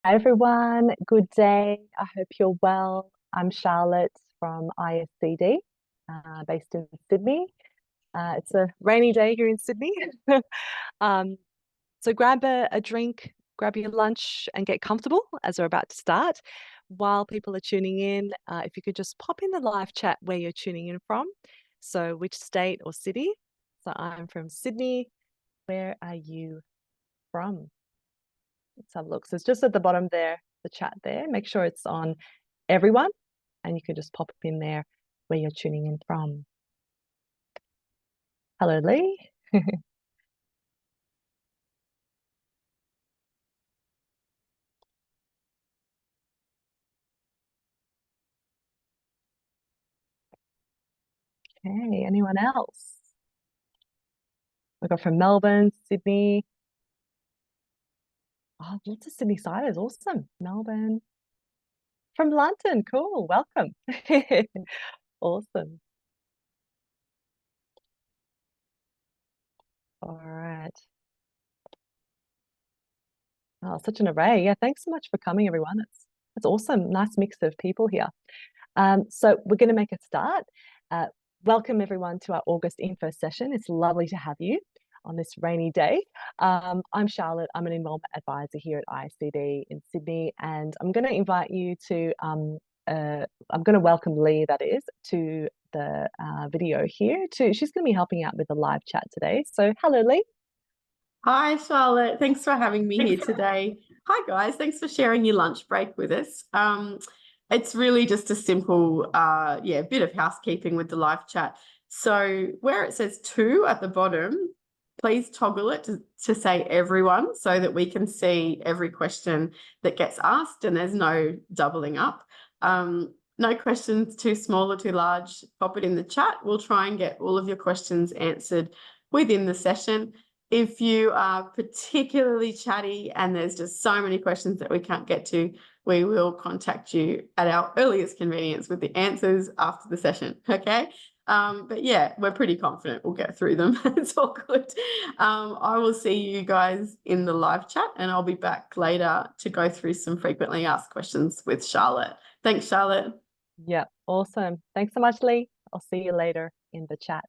everyone, good day. I hope you're well. I'm Charlotte from ISCD, based in Sydney. It's a rainy day here in Sydney. Um, so grab a drink, grab your lunch, and get comfortable as we're about to start. While people are tuning in, if you could just pop in the live chat where you're tuning in from. So which state or city? So I'm from Sydney. Where are you from? Let's have a look. So it's just at the bottom there, the chat there. Make sure it's on everyone, and you can just pop in there where you're tuning in from. Hello, Lee. Okay, anyone else? We got from Melbourne, Sydney. Oh, lots of Sydney siders. Awesome. Melbourne. From London. Cool. Welcome. Awesome. All right. Oh, such an array. Yeah, thanks so much for coming, everyone. It's awesome. Nice mix of people here. So we're going to make a start. Uh, Welcome everyone to our August info session. It's lovely to have you on this rainy day. I'm Charlotte. I'm an enrollment advisor here at ISCD in Sydney, and I'm going to invite you to, I'm going to welcome Lee, that is, to the video here. She's going to be helping out with the live chat today. So hello, Lee. Hi, Charlotte. Thanks for having me here today. Hi, guys. Thanks for sharing your lunch break with us. It's really just a simple, bit of housekeeping with the live chat. So where it says two at the bottom, please toggle it to say everyone so that we can see every question that gets asked and there's no doubling up. No questions too small or too large, pop it in the chat. We'll try and get all of your questions answered within the session. If you are particularly chatty and there's just so many questions that we can't get to, we will contact you at our earliest convenience with the answers after the session, okay? But yeah, we're pretty confident we'll get through them. It's all good. I will see you guys in the live chat, and I'll be back later to go through some frequently asked questions with Charlotte. Thanks, Charlotte. Yeah, awesome. Thanks so much, Lee. I'll see you later in the chat.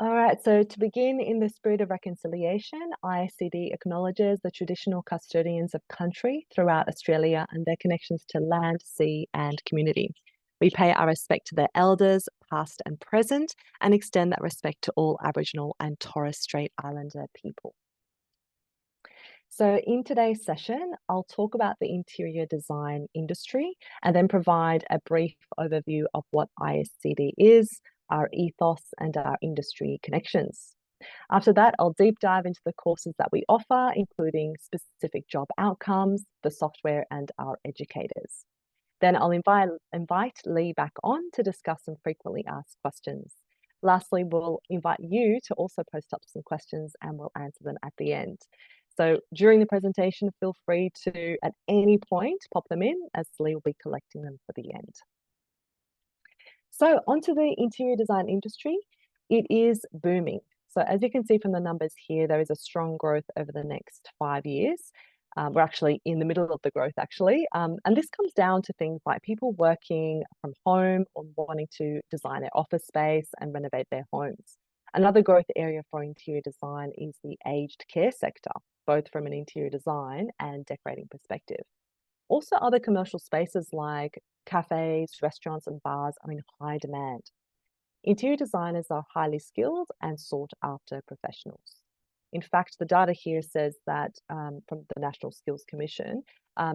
All right, so to begin, in the spirit of reconciliation, ISCD acknowledges the traditional custodians of country throughout Australia and their connections to land, sea, and community. We pay our respect to their elders, past and present, and extend that respect to all Aboriginal and Torres Strait Islander people. So in today's session, I'll talk about the interior design industry and then provide a brief overview of what ISCD is, our ethos, and our industry connections. After that, I'll deep dive into the courses that we offer, including specific job outcomes, the software, and our educators. Then I'll invite Lee back on to discuss some frequently asked questions. Lastly, we'll invite you to also post up some questions and we'll answer them at the end. So during the presentation, feel free to, at any point, pop them in, as Lee will be collecting them for the end. So onto the interior design industry, it is booming. So as you can see from the numbers here, there is a strong growth over the next 5 years. We're actually in the middle of the growth, actually. And this comes down to things like people working from home or wanting to design their office space and renovate their homes. Another growth area for interior design is the aged care sector, both from an interior design and decorating perspective. Also, other commercial spaces like cafes, restaurants, and bars are in high demand. Interior designers are highly skilled and sought after professionals. In fact, the data here says that from the National Skills Commission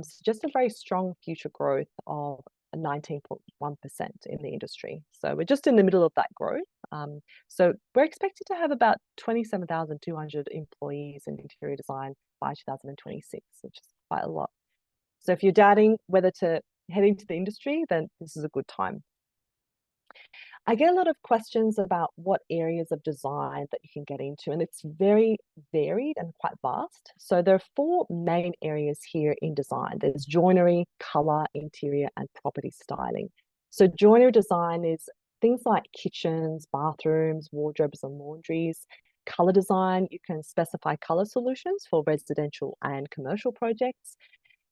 suggests a very strong future growth of 19.1% in the industry. So we're just in the middle of that growth. So we're expected to have about 27,200 employees in interior design by 2026, which is quite a lot. So if you're doubting whether to head into the industry, then this is a good time. I get a lot of questions about what areas of design that you can get into, and it's very varied and quite vast. So there are 4 main areas here in design. There's joinery, color, interior, and property styling. So joinery design is things like kitchens, bathrooms, wardrobes, and laundries. color design, you can specify color solutions for residential and commercial projects.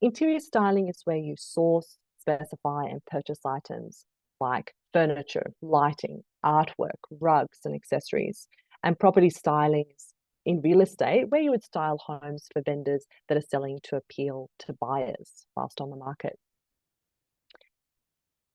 Interior styling is where you source, specify, and purchase items like furniture, lighting, artwork, rugs, and accessories. And property styling is in real estate, where you would style homes for vendors that are selling to appeal to buyers whilst on the market.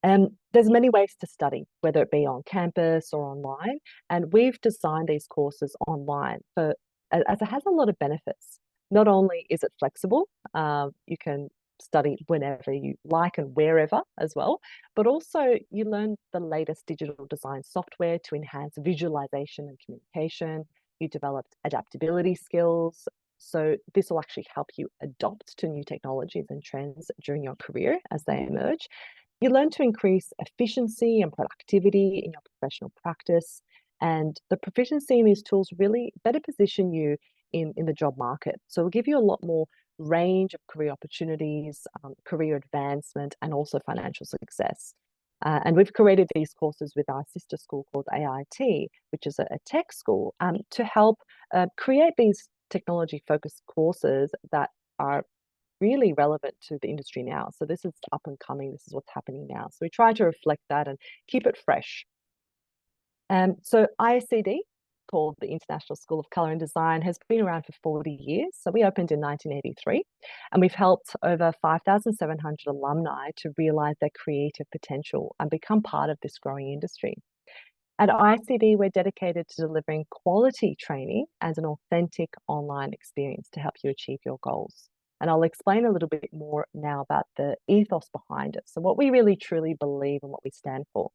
And there's many ways to study, whether it be on campus or online. And we've designed these courses online as it has a lot of benefits. Not only is it flexible, you can study whenever you like and wherever as well, but also you learn the latest digital design software to enhance visualization and communication. You developed adaptability skills. So this will actually help you adopt to new technologies and trends during your career as they emerge. You learn to increase efficiency and productivity in your professional practice. And the proficiency in these tools really better position you in the job market. So it'll give you a lot more range of career opportunities, career advancement, and also financial success. And we've created these courses with our sister school called AIT, which is a tech school, to help create these technology-focused courses that are really relevant to the industry now. So this is up and coming. This is what's happening now. So we try to reflect that and keep it fresh. So ISCD, called the International School of Colour and Design, has been around for 40 years. So we opened in 1983, and we've helped over 5,700 alumni to realise their creative potential and become part of this growing industry. At ISCD, we're dedicated to delivering quality training and an authentic online experience to help you achieve your goals. And I'll explain a little bit more now about the ethos behind it. So what we really truly believe and what we stand for.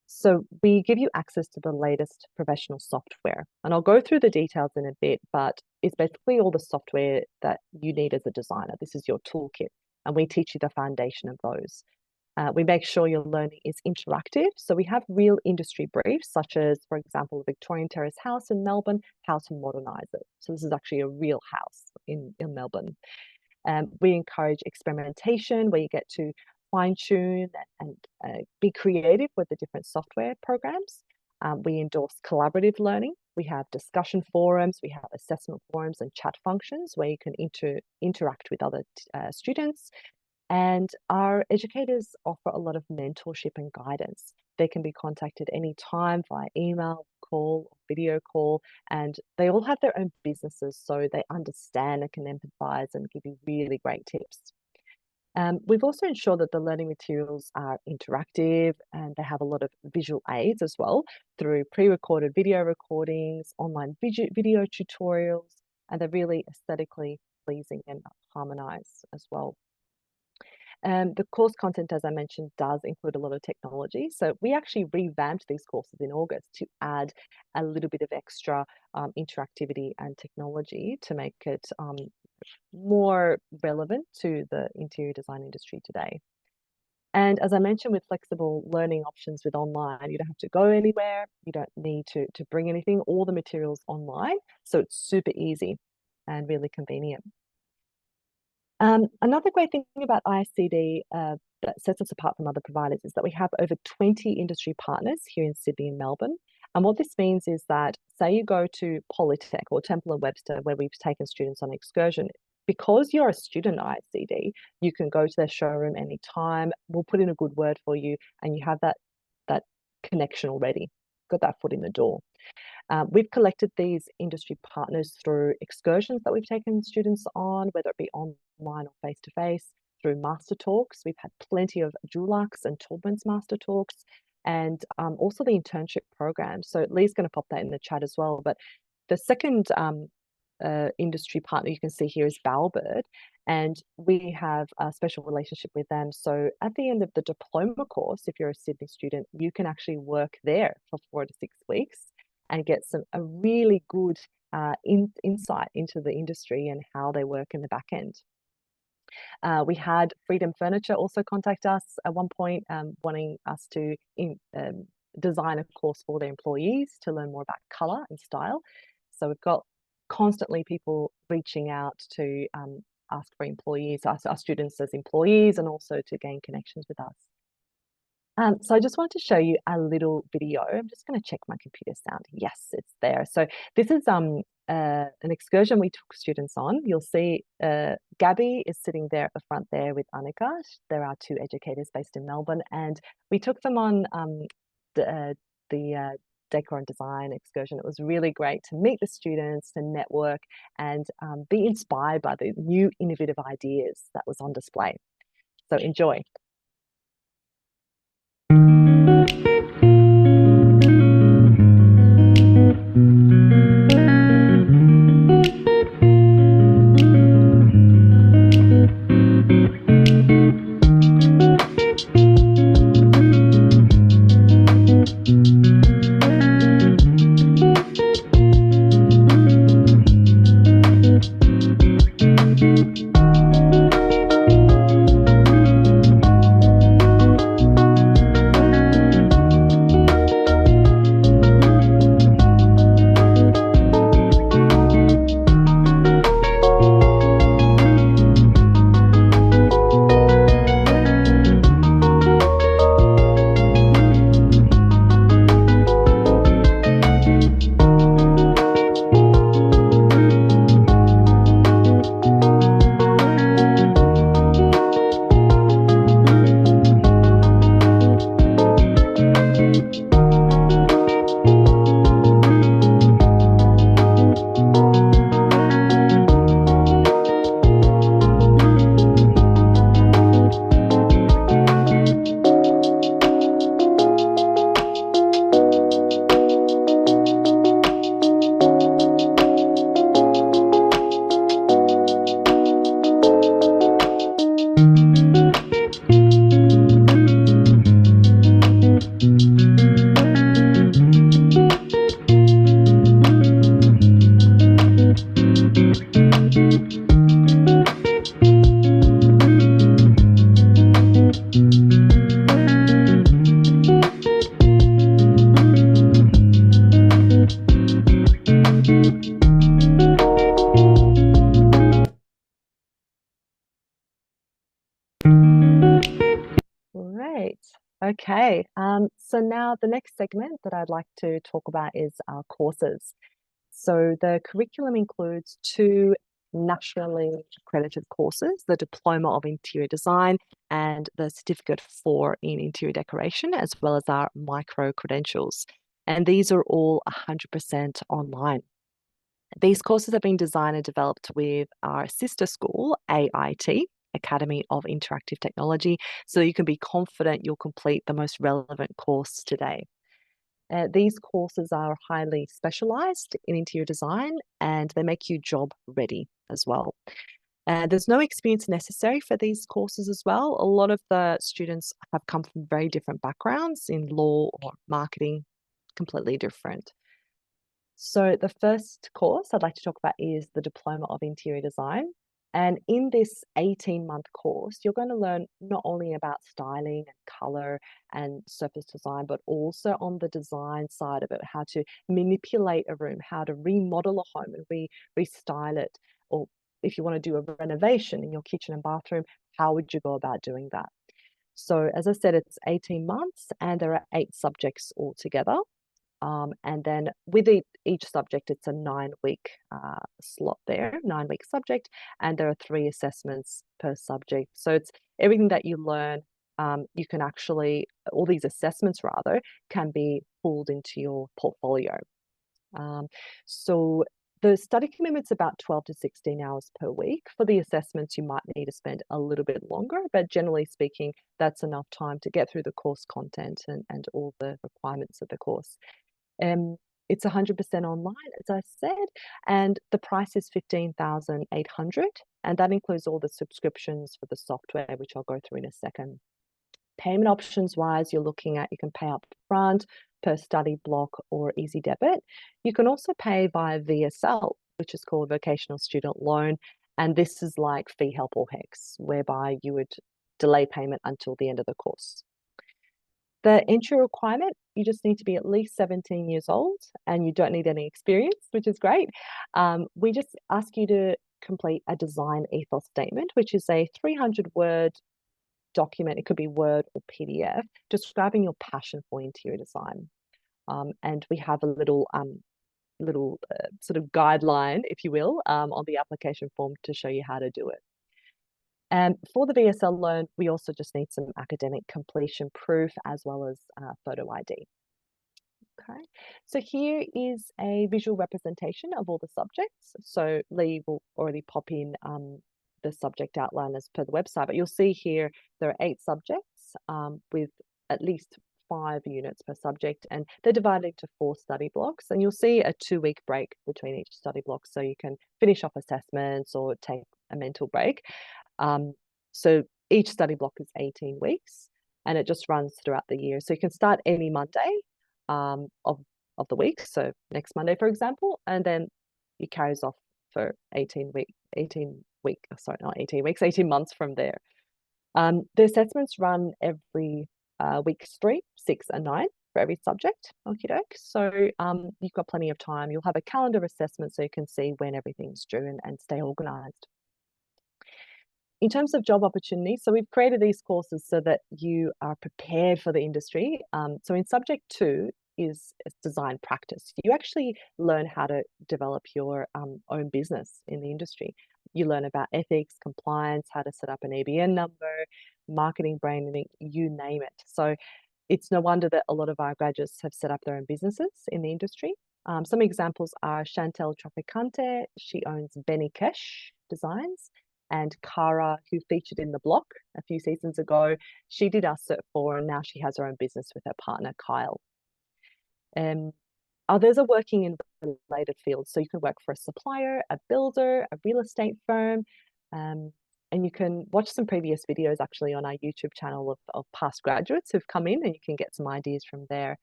So we give you access to the latest professional software. And I'll go through the details in a bit, but it's basically all the software that you need as a designer. This is your toolkit, and we teach you the foundation of those. We make sure your learning is interactive. So we have real industry briefs, such as, for example, the Victorian Terrace house in Melbourne, how to modernise it. So this is actually a real house in Melbourne. We encourage experimentation, where you get to fine tune and be creative with the different software programs. We endorse collaborative learning. We have discussion forums, we have assessment forums and chat functions where you can interact with other students. And our educators offer a lot of mentorship and guidance. They can be contacted anytime via email, call, video call, and they all have their own businesses, so they understand and can empathize and give you really great tips. We've also ensured that the learning materials are interactive and they have a lot of visual aids as well through pre-recorded video recordings, online video tutorials, and they're really aesthetically pleasing and harmonized as well. The course content, as I mentioned, does include a lot of technology. So we actually revamped these courses in August to add a little bit of extra interactivity and technology to make it more relevant to the interior design industry today. And as I mentioned, with flexible learning options with online, you don't have to go anywhere. You don't need to bring anything. All the materials online. So it's super easy and really convenient. Another great thing about ISCD that sets us apart from other providers is that we have over 20 industry partners here in Sydney and Melbourne. And what this means is that, say you go to Polytech or Temple & Webster, where we've taken students on excursion, because you're a student at ISCD, you can go to their showroom anytime. We'll put in a good word for you, and you have that connection already, got that foot in the door. We've collected these industry partners through excursions that we've taken students on, whether it be online or face-to-face, through master talks. We've had plenty of Dulux and Taubman's master talks, and also the internship program. So Lee's going to pop that in the chat as well. But the second industry partner you can see here is Bowbird, and we have a special relationship with them. So at the end of the diploma course, if you're a Sydney student, you can actually work there for 4 to 6 weeks and get a really good insight into the industry and how they work in the back end. We had Freedom Furniture also contact us at one point, wanting us to design a course for their employees to learn more about colour and style. So we've got constantly people reaching out to ask for employees, our students as employees, and also to gain connections with us. So I just wanted to show you a little video. I'm just going to check my computer sound. Yes, it's there. So this is an excursion we took students on. You'll see Gabby is sitting there at the front there with Annika. There are two educators based in Melbourne, and we took them on the decor and design excursion. It was really great to meet the students, to network, and be inspired by the new innovative ideas that was on display. So enjoy. Great. Okay. So now the next segment that I'd like to talk about is our courses. So the curriculum includes two nationally accredited courses, the Diploma of Interior Design and the Certificate 4 in Interior Decoration, as well as our micro credentials. And these are all 100% online. These courses have been designed and developed with our sister school, AIT, Academy of Interactive Technology, so you can be confident you'll complete the most relevant course today. These courses are highly specialized in interior design and they make you job ready as well. There's no experience necessary for these courses as well. A lot of the students have come from very different backgrounds in law or marketing, completely different. So the first course I'd like to talk about is the Diploma of Interior Design. And in this 18-month course, you're going to learn not only about styling and color and surface design, but also on the design side of it, how to manipulate a room, how to remodel a home and restyle it. Or if you want to do a renovation in your kitchen and bathroom, how would you go about doing that? So as I said, it's 18 months and there are 8 subjects altogether. And then with each subject, it's a 9-week slot there, 9-week subject, and there are 3 assessments per subject. So it's everything that you learn, you can actually, all these assessments rather, can be pulled into your portfolio. So the study commitment's about 12 to 16 hours per week. For the assessments, you might need to spend a little bit longer, but generally speaking, that's enough time to get through the course content and all the requirements of the course. It's 100% online, as I said, and the price is $15,800, and that includes all the subscriptions for the software, which I'll go through in a second. Payment options wise, you're looking at, you can pay up front per study block or easy debit. You can also pay via VSL, which is called Vocational Student Loan, and this is like fee help or HEX, whereby you would delay payment until the end of the course. The entry requirement, you just need to be at least 17 years old and you don't need any experience, which is great. We just ask you to complete a design ethos statement, which is a 300-word document, it could be Word or PDF, describing your passion for interior design. And we have a little sort of guideline, if you will, on the application form to show you how to do it. And for the VSL loan, we also just need some academic completion proof as well as photo ID. Okay, so here is a visual representation of all the subjects. So Lee will already pop in the subject outline as per the website, but you'll see here there are 8 subjects with at least 5 units per subject, and they're divided into 4 study blocks, and you'll see a 2-week break between each study block, so you can finish off assessments or take a mental break. So each study block is 18 weeks, and it just runs throughout the year. So you can start any Monday of the week, so next Monday, for example, and then it carries off for 18 months from there. The assessments run every weeks 3, 6, and 9 for every subject. Okie doke. So you've got plenty of time. You'll have a calendar of assessments so you can see when everything's due and stay organized. In terms of job opportunities, so we've created these courses so that you are prepared for the industry. So in subject 2 is design practice. You actually learn how to develop your own business in the industry. You learn about ethics, compliance, how to set up an EBN number, marketing, branding, you name it. So it's no wonder that a lot of our graduates have set up their own businesses in the industry. Some examples are Chantel Traficante, she owns Benny Kesh Designs, and Cara, who featured in The Block a few seasons ago, she did our Cert 4 and now she has her own business with her partner, Kyle. Others are working in related fields. So you can work for a supplier, a builder, a real estate firm, and you can watch some previous videos actually on our YouTube channel of past graduates who've come in, and you can get some ideas from there.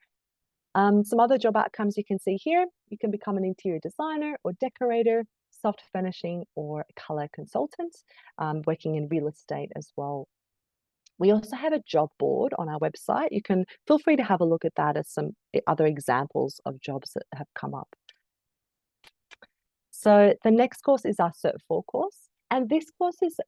Some other job outcomes you can see here. You can become an interior designer or decorator, soft furnishing or color consultant, working in real estate as well. We also have a job board on our website. You can feel free to have a look at that as some other examples of jobs that have come up. So the next course is our Cert 4 course. And this course is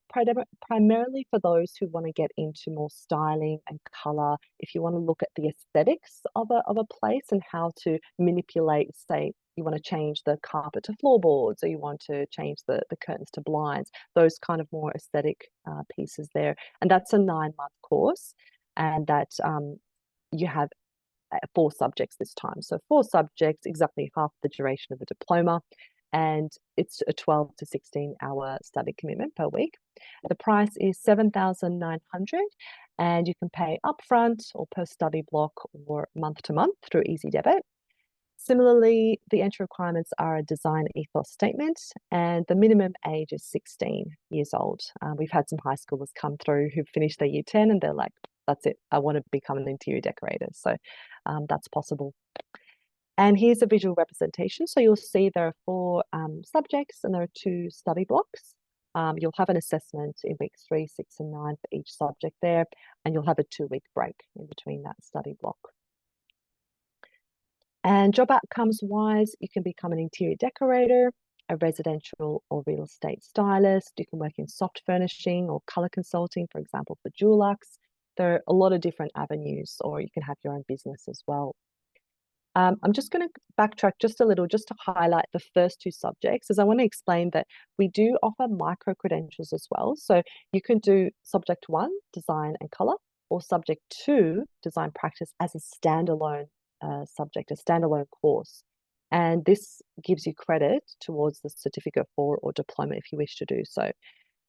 primarily for those who want to get into more styling and color. If you want to look at the aesthetics of a place and how to manipulate, say, you want to change the carpet to floorboards, or you want to change the curtains to blinds, those kind of more aesthetic pieces there. And that's a 9-month course, and that you have 4 subjects this time. So 4 subjects, exactly half the duration of the diploma. And it's a 12 to 16-hour study commitment per week. The price is $7,900, and you can pay upfront or per study block or month to month through Easy Debit. Similarly, the entry requirements are a design ethos statement, and the minimum age is 16 years old. We've had some high schoolers come through who've finished their year 10 and they're like, that's it, I want to become an interior decorator. So that's possible. And here's a visual representation. So you'll see there are 4 subjects and there are 2 study blocks. You'll have an assessment in weeks 3, 6, and 9 for each subject there, and you'll have a 2-week break in between that study block. And job outcomes wise, you can become an interior decorator, a residential or real estate stylist. You can work in soft furnishing or color consulting, for example, for Dulux. There are a lot of different avenues, or you can have your own business as well. I'm just going to backtrack just a little, just to highlight the first 2 subjects, as I want to explain that we do offer micro credentials as well. So you can do subject 1, design and color, or subject 2, design practice, as a standalone subject, a standalone course. And this gives you credit towards the certificate 4 or diploma if you wish to do so.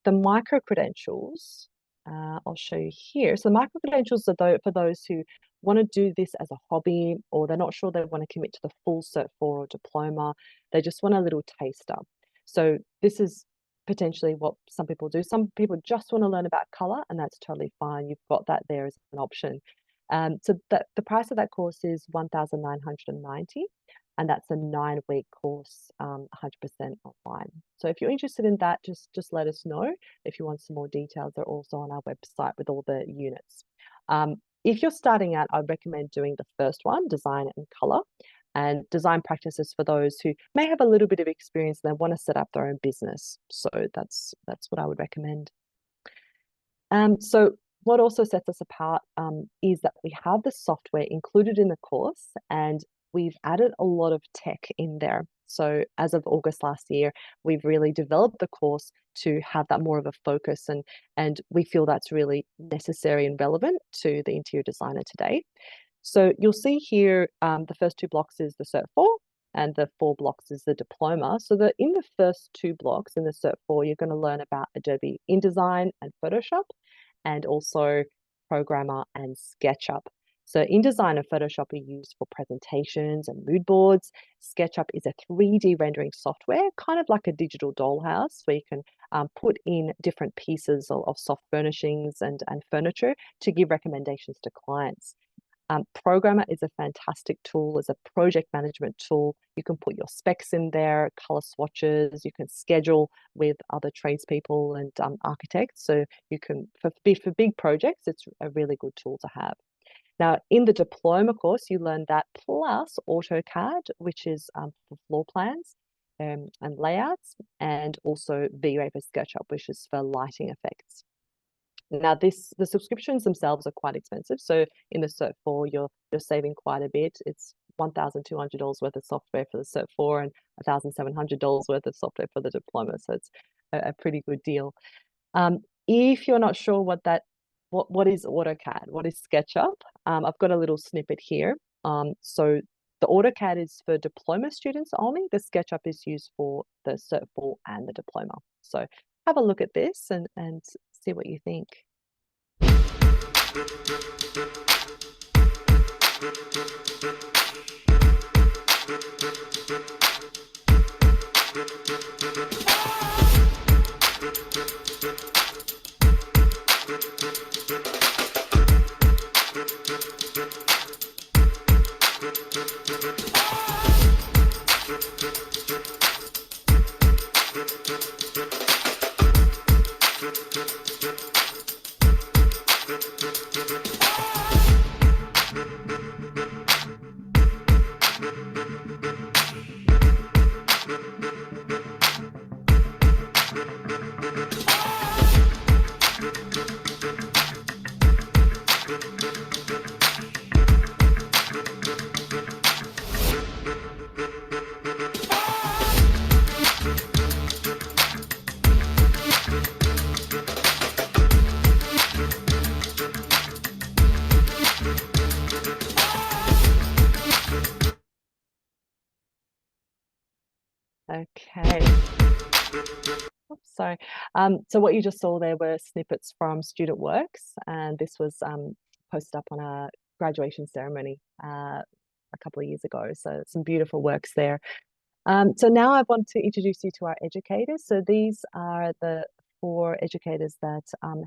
The micro credentials, I'll show you here. So the micro credentials are for those who want to do this as a hobby, or they're not sure they want to commit to the full Cert 4 or diploma. They just want a little taster. So this is potentially what some people do. Some people just want to learn about color, and that's totally fine. You've got that there as an option. So the price of that course is $1,990, and that's a 9-week course, 100% online. So if you're interested in that, just let us know. If you want some more details, they're also on our website with all the units. If you're starting out, I'd recommend doing the first one, design and color, and design practices for those who may have a little bit of experience and they want to set up their own business. So that's what I would recommend. So what also sets us apart is that we have the software included in the course, and we've added a lot of tech in there. So as of August last year, we've really developed the course to have that more of a focus, and we feel that's really necessary and relevant to the interior designer today. So you'll see here, the first 2 blocks is the Cert 4, and the 4 blocks is the diploma. So in the first 2 blocks in the Cert 4, you're going to learn about Adobe InDesign and Photoshop, and also Programmer and SketchUp. So InDesign and Photoshop are used for presentations and mood boards. SketchUp is a 3D rendering software, kind of like a digital dollhouse, where you can put in different pieces of soft furnishings and furniture to give recommendations to clients. Programmer is a fantastic tool, as a project management tool. You can put your specs in there, color swatches, you can schedule with other tradespeople and architects. So you can, for big projects, it's a really good tool to have. Now, in the diploma course, you learn that plus AutoCAD, which is for floor plans and layouts, and also V-Ray for SketchUp, which is for lighting effects. Now, the subscriptions themselves are quite expensive. So in the Cert 4, you're saving quite a bit. It's $1,200 worth of software for the Cert 4 and $1,700 worth of software for the diploma. So it's a pretty good deal. If you're not sure what is AutoCAD, what is SketchUp, I've got a little snippet here. So the AutoCAD is for diploma students only. The SketchUp is used for the Cert 4 and the diploma. So have a look at this and see what you think. Okay. Oops, sorry. So what you just saw there were snippets from student works, and this was posted up on a graduation ceremony a couple of years ago. So some beautiful works there. So now I want to introduce you to our educators. So these are the 4 educators that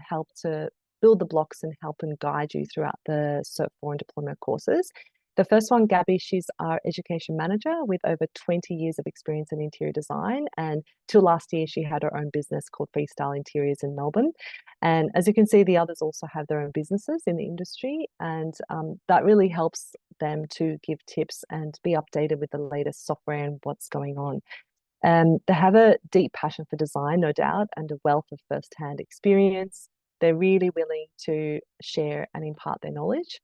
help to build the blocks and help and guide you throughout the Cert 4 and diploma courses. The first one, Gabby, she's our education manager with over 20 years of experience in interior design. And till last year, she had her own business called Freestyle Interiors in Melbourne. And as you can see, the others also have their own businesses in the industry. And that really helps them to give tips and be updated with the latest software and what's going on. They have a deep passion for design, no doubt, and a wealth of first-hand experience. They're really willing to share and impart their knowledge.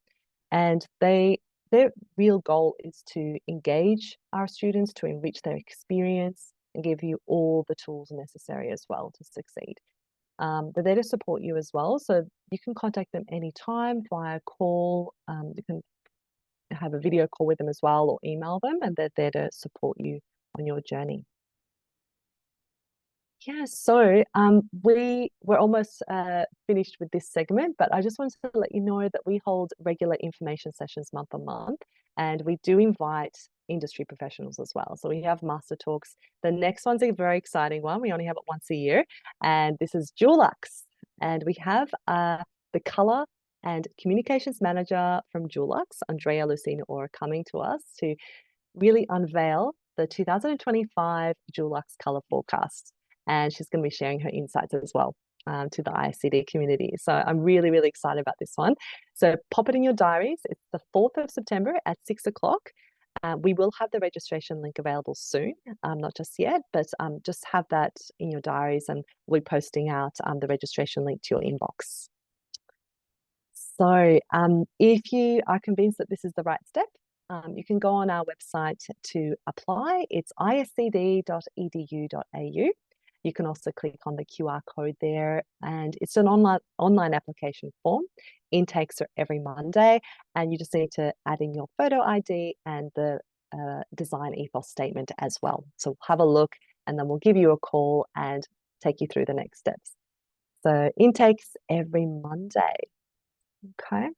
And their real goal is to engage our students, to enrich their experience, and give you all the tools necessary as well to succeed. They're there to support you as well. So you can contact them anytime via call. You can have a video call with them as well, or email them, and they're there to support you on your journey. Yeah, so we're almost finished with this segment, but I just wanted to let you know that we hold regular information sessions month on month, and we do invite industry professionals as well. So we have master talks. The next one's a very exciting one. We only have it once a year, and this is Dulux. And we have the color and communications manager from Dulux, Andrea Lucina Orr, coming to us to really unveil the 2025 Dulux color forecast. And she's going to be sharing her insights as well to the ISCD community. So I'm really, really excited about this one. So pop it in your diaries. It's the 4th of September at 6 o'clock. We will have the registration link available soon, not just yet, but just have that in your diaries, and we'll be posting out the registration link to your inbox. So, if you are convinced that this is the right step, you can go on our website to apply. It's iscd.edu.au. You can also click on the QR code there, and it's an online application form. Intakes are every Monday, and you just need to add in your photo ID and the design ethos statement as well. So have a look, and then we'll give you a call and take you through the next steps. So intakes every Monday. Okay.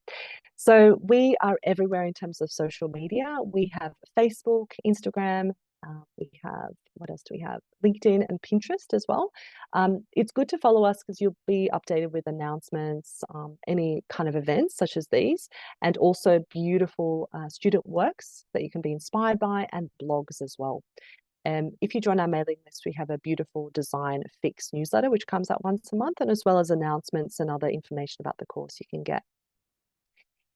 So we are everywhere in terms of social media. We have Facebook, Instagram, we have, what else do we have? LinkedIn and Pinterest as well. It's good to follow us because you'll be updated with announcements, any kind of events such as these, and also beautiful student works that you can be inspired by, and blogs as well. If you join our mailing list, we have a beautiful design fix newsletter, which comes out once a month, and as well as announcements and other information about the course you can get.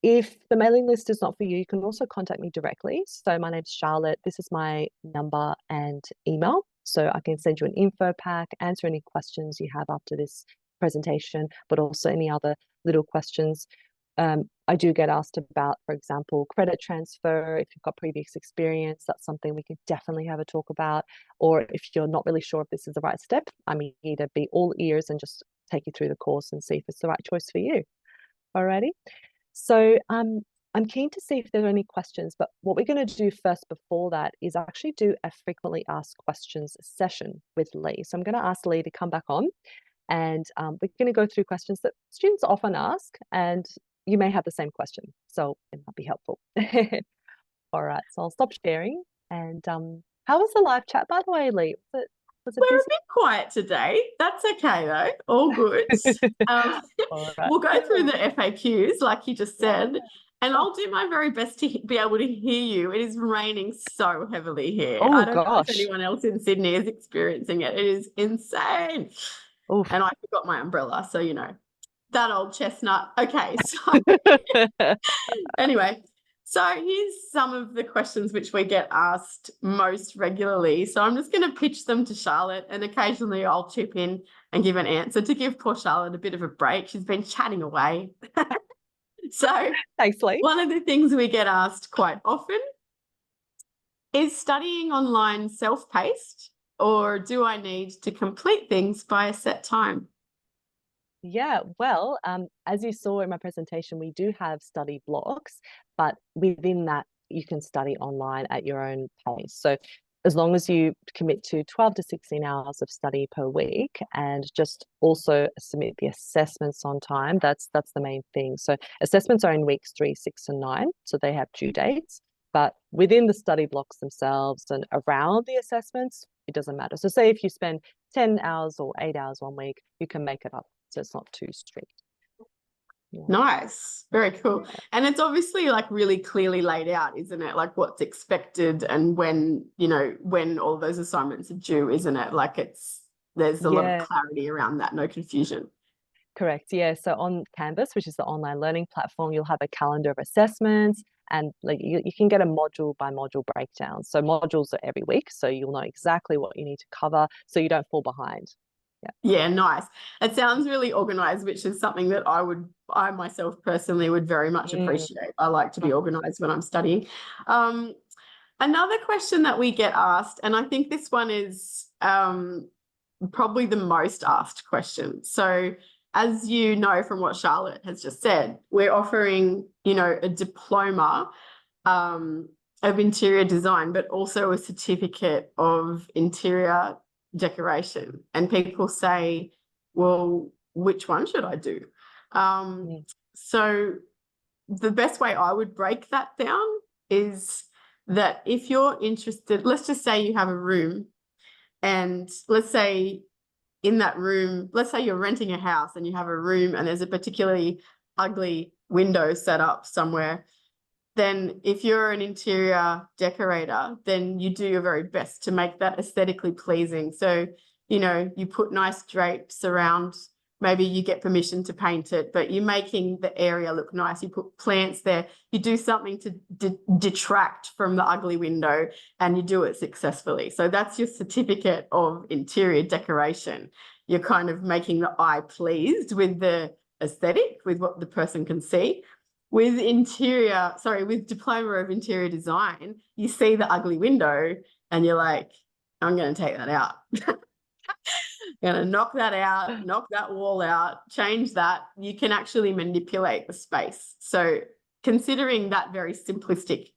If the mailing list is not for you, you can also contact me directly. So my name's Charlotte. This is my number and email. So I can send you an info pack, answer any questions you have after this presentation, but also any other little questions. I do get asked about, for example, credit transfer. If you've got previous experience, that's something we could definitely have a talk about. Or if you're not really sure if this is the right step, I'm here to be all ears and just take you through the course and see if it's the right choice for you. Alrighty. So I'm keen to see if there are any questions, but what we're going to do first before that is actually do a frequently asked questions session with Lee. So I'm going to ask Lee to come back on, and we're going to go through questions that students often ask, and you may have the same question, so it might be helpful. All right, so I'll stop sharing. And how was the live chat, by the way, Lee? Was it We're busy? a bit quiet today. That's okay though. All good. All right. We'll go through the FAQs like you just said, and Sure. I'll do my very best to be able to hear you. It is raining so heavily here. Oh I don't know if gosh. anyone else in Sydney is experiencing it. It is insane. Oof. And I forgot my umbrella, so you know, that old chestnut. Okay, so anyway, so here's some of the questions which we get asked most regularly. So I'm just going to pitch them to Charlotte, and occasionally I'll chip in and give an answer to give poor Charlotte a bit of a break. She's been chatting away. So Thanks, Lee. one of the things we get asked quite often is studying online self-paced, or do I need to complete things by a set time? Yeah, well, as you saw in my presentation, we do have study blocks, but within that, you can study online at your own pace. So as long as you commit to 12 to 16 hours of study per week, and just also submit the assessments on time, that's the main thing. So assessments are in weeks 3, 6, and 9, so they have due dates. But within the study blocks themselves and around the assessments, it doesn't matter. So say if you spend 10 hours or 8 hours one week, you can make it up. So it's not too strict. Yeah. Nice. Very cool. And it's obviously like really clearly laid out, isn't it? Like what's expected and when, you know, when all those assignments are due, isn't it? Like there's a lot of clarity around that, no confusion. Correct. Yeah. So on Canvas, which is the online learning platform, you'll have a calendar of assessments, and like you can get a module by module breakdown. So modules are every week, so you'll know exactly what you need to cover so you don't fall behind. Yeah, nice. It sounds really organized, which is something that I myself personally would very much appreciate. I like to be organized when I'm studying. Another question that we get asked, and I think this one is probably the most asked question. So as you know from what Charlotte has just said, we're offering, you know, a diploma of interior design, but also a certificate of interior decoration. And people say, well, which one should I do? So the best way I would break that down is that if you're interested, let's just say you have a room, and let's say in that room, let's say you're renting a house and you have a room and there's a particularly ugly window set up somewhere, then if you're an interior decorator, then you do your very best to make that aesthetically pleasing. So, you know, you put nice drapes around, maybe you get permission to paint it, but you're making the area look nice. You put plants there, you do something to detract from the ugly window, and you do it successfully. So that's your certificate of interior decoration. You're kind of making the eye pleased with the aesthetic with what the person can see. With diploma of interior design, you see the ugly window and you're like, I'm going to take that out. Going to knock that out, knock that wall out, change that. You can actually manipulate the space. So considering that very simplistic,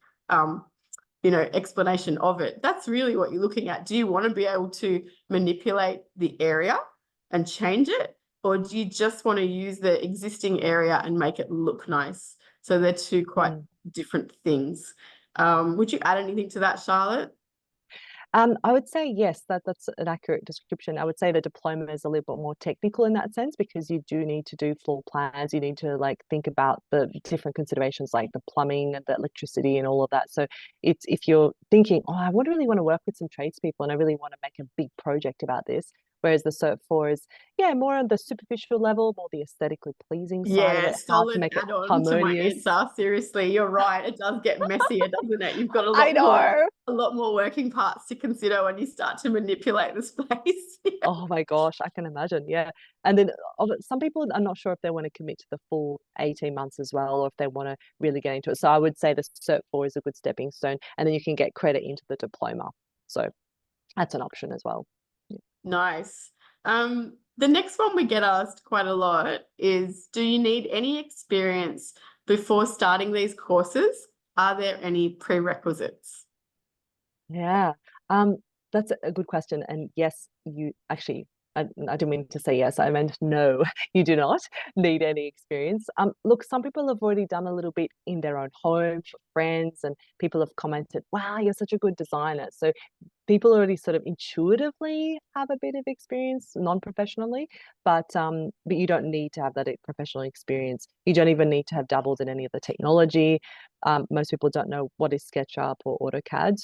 explanation of it, that's really what you're looking at. Do you want to be able to manipulate the area and change it? Or do you just want to use the existing area and make it look nice? So they're two quite different things. Would you add anything to that, Charlotte? I would say yes, that's an accurate description. I would say the diploma is a little bit more technical in that sense, because you do need to do floor plans. You need to like think about the different considerations like the plumbing and the electricity and all of that. So it's, if you're thinking, oh, I would really want to work with some tradespeople and I really want to make a big project about this. Whereas the Cert 4 is, more on the superficial level, more the aesthetically pleasing side of Yeah, it, how to solid make it add-on to my harmonious. answer. Seriously, you're right. It does get messier, doesn't it? You've got I know. a lot more working parts to consider when you start to manipulate the space. Oh my gosh, I can imagine. Yeah. And then some people are not sure if they want to commit to the full 18 months as well, or if they want to really get into it. So I would say the Cert 4 is a good stepping stone, and then you can get credit into the diploma. So that's an option as well. Yeah. Nice. The next one we get asked quite a lot is, do you need any experience before starting these courses? Are there any prerequisites? Yeah. That's a good question. And yes, you actually, I didn't mean to say yes, I meant no, you do not need any experience. Look, some people have already done a little bit in their own home for friends, and people have commented, wow, you're such a good designer. So people already sort of intuitively have a bit of experience non-professionally, but you don't need to have that professional experience. You don't even need to have dabbled in any of the technology. Most people don't know what is SketchUp or AutoCAD,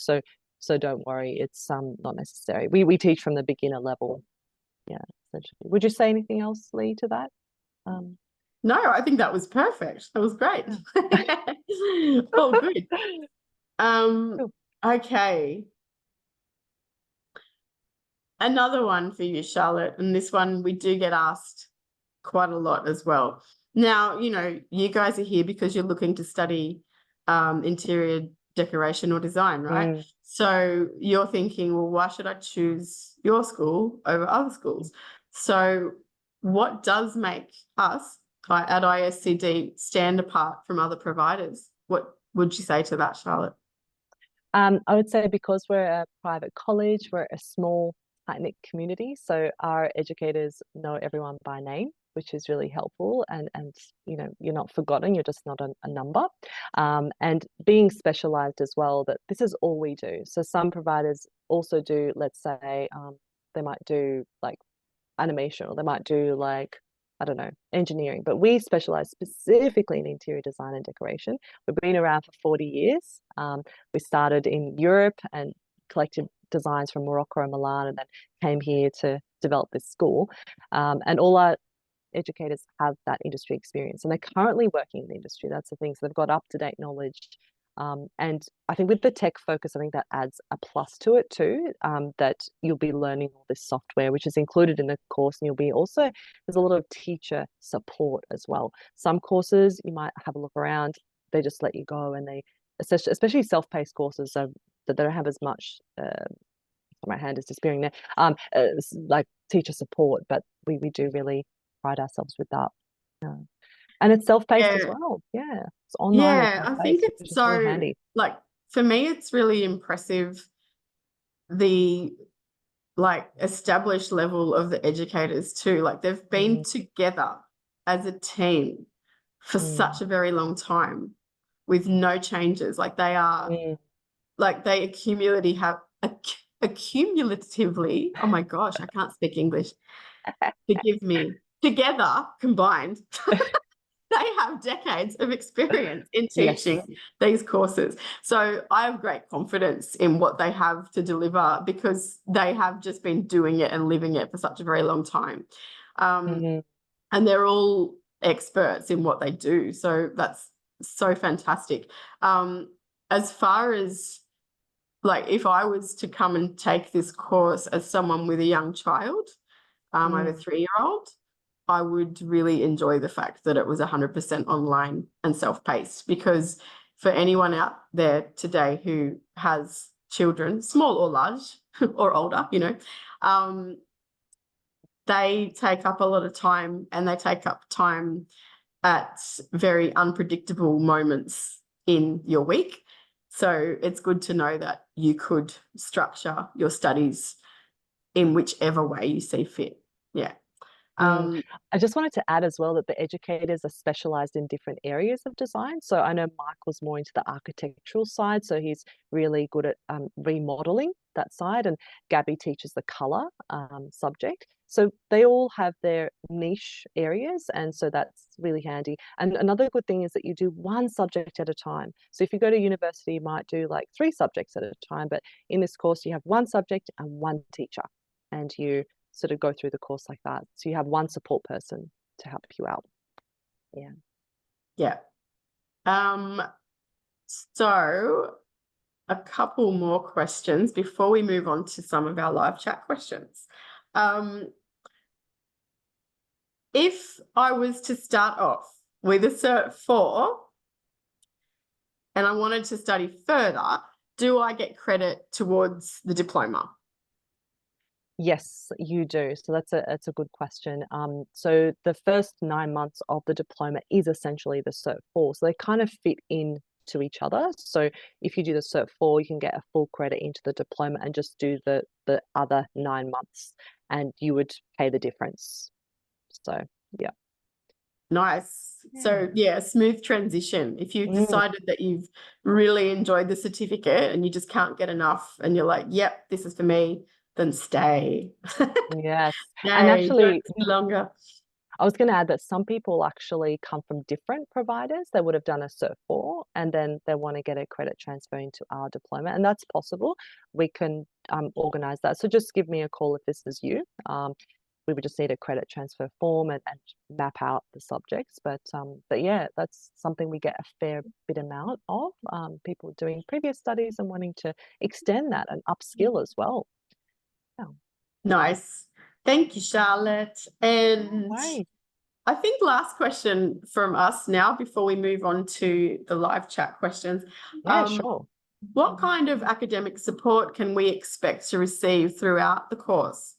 so don't worry, it's not necessary. We teach from the beginner level. Yeah, essentially. Would you say anything else, Lee, to that? No, I think that was perfect. That was great. Yeah. Oh, good. Cool. Okay. Another one for you, Charlotte, and this one we do get asked quite a lot as well. Now, you guys are here because you're looking to study interior decoration or design, right? So you're thinking, well, why should I choose your school over other schools? So what does make us at ISCD stand apart from other providers? What would you say to that, Charlotte? I would say because we're a private college, we're a small, tight-knit community, so our educators know everyone by name, which is really helpful, and you're not forgotten, you're just not a number. And being specialized as well, that this is all we do. So some providers also do, let's say, they might do like animation, or they might do like, I don't know, engineering, but we specialize specifically in interior design and decoration. We've been around for 40 years. We started in Europe and collected designs from Morocco and Milan, and then came here to develop this school. And all our educators have that industry experience, and they're currently working in the industry. That's the thing. So they've got up-to-date knowledge. And I think with the tech focus, I think that adds a plus to it too, that you'll be learning all this software, which is included in the course. And you'll be also, there's a lot of teacher support as well. Some courses you might have a look around, they just let you go, and they, especially self-paced courses, that they don't have as much, my hand is disappearing there, like teacher support, but we do really pride ourselves with that. And it's self-paced as well. Yeah, it's online and Yeah, I think self-paced, it's which is really so, handy. like, for me, it's really impressive the established level of the educators too. Like, they've been together as a team for such a very long time with no changes. Like, they are, like, they accumulatively, oh my gosh, I can't speak English. Forgive me. Together, combined, they have decades of experience in teaching Yes. these courses. So I have great confidence in what they have to deliver, because they have just been doing it and living it for such a very long time. And they're all experts in what they do. So that's so fantastic. As far as, like, if I was to come and take this course as someone with a young child, I have a 3-year-old, I would really enjoy the fact that it was 100% online and self-paced, because for anyone out there today who has children, small or large or older, they take up a lot of time, and they take up time at very unpredictable moments in your week. So it's good to know that you could structure your studies in whichever way you see fit. Yeah. I just wanted to add as well that the educators are specialized in different areas of design. So I know Mike was more into the architectural side, so he's really good at remodeling that side, and Gabby teaches the color subject. So they all have their niche areas, and so that's really handy. And another good thing is that you do one subject at a time. So if you go to university, you might do like 3 subjects at a time, but in this course, you have one subject and one teacher, and you sort of go through the course like that. So you have one support person to help you out. Yeah. Yeah. So a couple more questions before we move on to some of our live chat questions. If I was to start off with a Cert 4 and I wanted to study further, do I get credit towards the diploma? Yes, you do. So that's a good question. So the first 9 months of the diploma is essentially the Cert 4. So they kind of fit in to each other. So if you do the Cert 4, you can get a full credit into the diploma and just do the other 9 months, and you would pay the difference. So yeah. Nice. So yeah, smooth transition. If you've decided that you've really enjoyed the certificate and you just can't get enough, and you're like, yep, this is for me, then stay. Yes. And Yay, actually, don't stay longer. I was going to add that some people actually come from different providers. They would have done a Cert 4 and then they want to get a credit transfer into our diploma, and that's possible. We can organize that. So just give me a call if this is you. We would just need a credit transfer form and map out the subjects. But yeah, that's something we get a fair bit amount of, people doing previous studies and wanting to extend that and upskill as well. Yeah. Nice. Thank you, Charlotte. And Right. I think last question from us now before we move on to the live chat questions. Yeah, sure. What kind of academic support can we expect to receive throughout the course?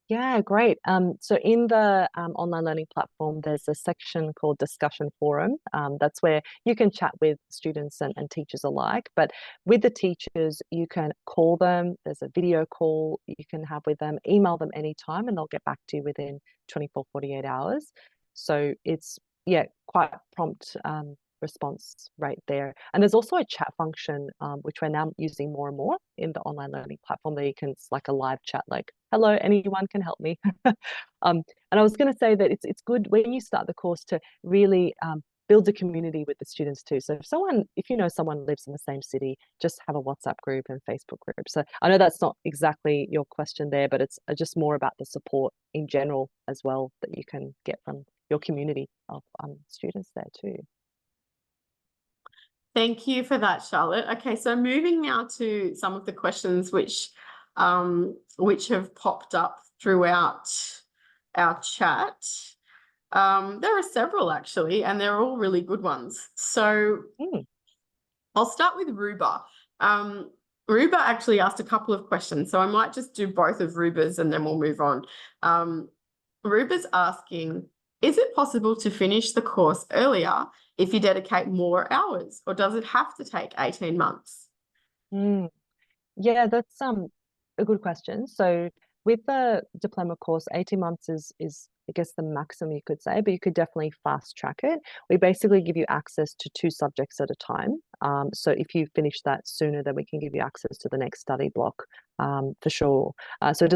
Yeah, great. So in the online learning platform, there's a section called Discussion Forum. That's where you can chat with students and teachers alike. But with the teachers, you can call them. There's a video call you can have with them, email them anytime, and they'll get back to you within 24, 48 hours. So it's, yeah, quite prompt response rate there. And there's also a chat function, which we're now using more and more in the online learning platform, that you can, it's like a live chat, like, hello, anyone can help me. And I was going to say that it's good when you start the course to really build a community with the students too. So if you know someone lives in the same city, just have a WhatsApp group and Facebook group. So I know that's not exactly your question there, but it's just more about the support in general as well that you can get from your community of students there too. Thank you for that, Charlotte. Okay, so moving now to some of the questions which have popped up throughout our chat. There are several actually, and they're all really good ones. So I'll start with Ruba. Ruba actually asked a couple of questions, so I might just do both of Ruba's and then we'll move on. Ruba's asking, is it possible to finish the course earlier if you dedicate more hours, or does it have to take 18 months? Yeah, that's a good question. So with the diploma course, 18 months is I guess the maximum you could say, but you could definitely fast track it. We basically give you access to 2 subjects at a time. So if you finish that sooner, then we can give you access to the next study block, for sure. So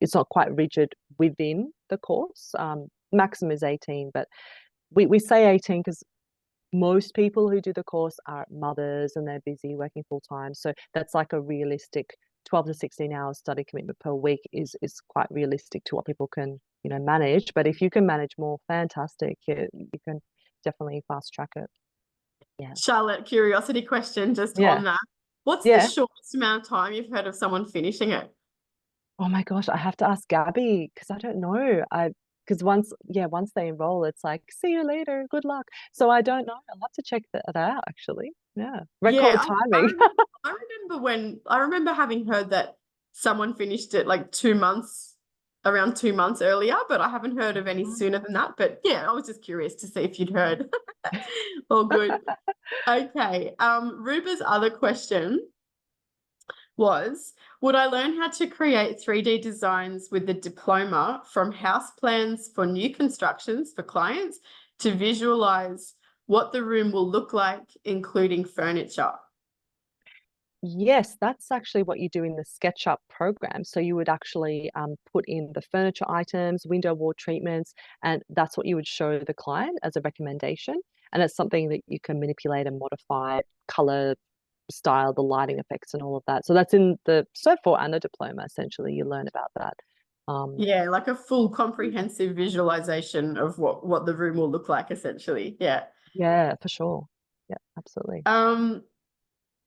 it's not quite rigid within the course. Maximum is 18, but we say 18 because most people who do the course are mothers and they're busy working full time. So that's like a realistic 12 to 16 hours study commitment per week is quite realistic to what people can, manage. But if you can manage more, fantastic. You can definitely fast track it. Yeah. Charlotte, curiosity question just Yeah. on that. What's the Yeah. shortest amount of time you've heard of someone finishing it? Oh my gosh, I have to ask Gabby because I don't know. because once they enroll, it's like, see you later, good luck. So I don't know. I'll have to check that out actually. Yeah. Yeah, Record timing. I remember having heard that someone finished it like 2 months, around 2 months earlier, but I haven't heard of any sooner than that. But yeah, I was just curious to see if you'd heard. All good. Okay. Ruba's other question was, would I learn how to create 3D designs with the diploma, from house plans for new constructions for clients to visualize what the room will look like, including furniture? Yes, that's actually what you do in the SketchUp program. So you would actually put in the furniture items, window wall treatments, and that's what you would show the client as a recommendation. And it's something that you can manipulate and modify, color, style, the lighting effects, and all of that. So that's in the Cert 4 and the diploma. Essentially, you learn about that. Yeah, like a full comprehensive visualization of what the room will look like, essentially. Yeah. Yeah, for sure. Yeah, absolutely. Um,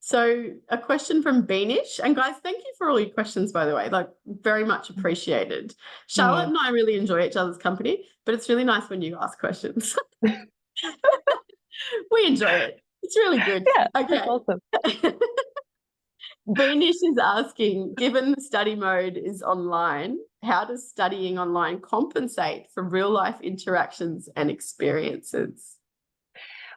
so a question from Beanish. And guys, thank you for all your questions, by the way. Like, very much appreciated. Charlotte Mm. and I really enjoy each other's company, but it's really nice when you ask questions. We enjoy it. It's really good. Yeah, that's Okay. awesome. Beanish is asking, given the study mode is online, how does studying online compensate for real life interactions and experiences?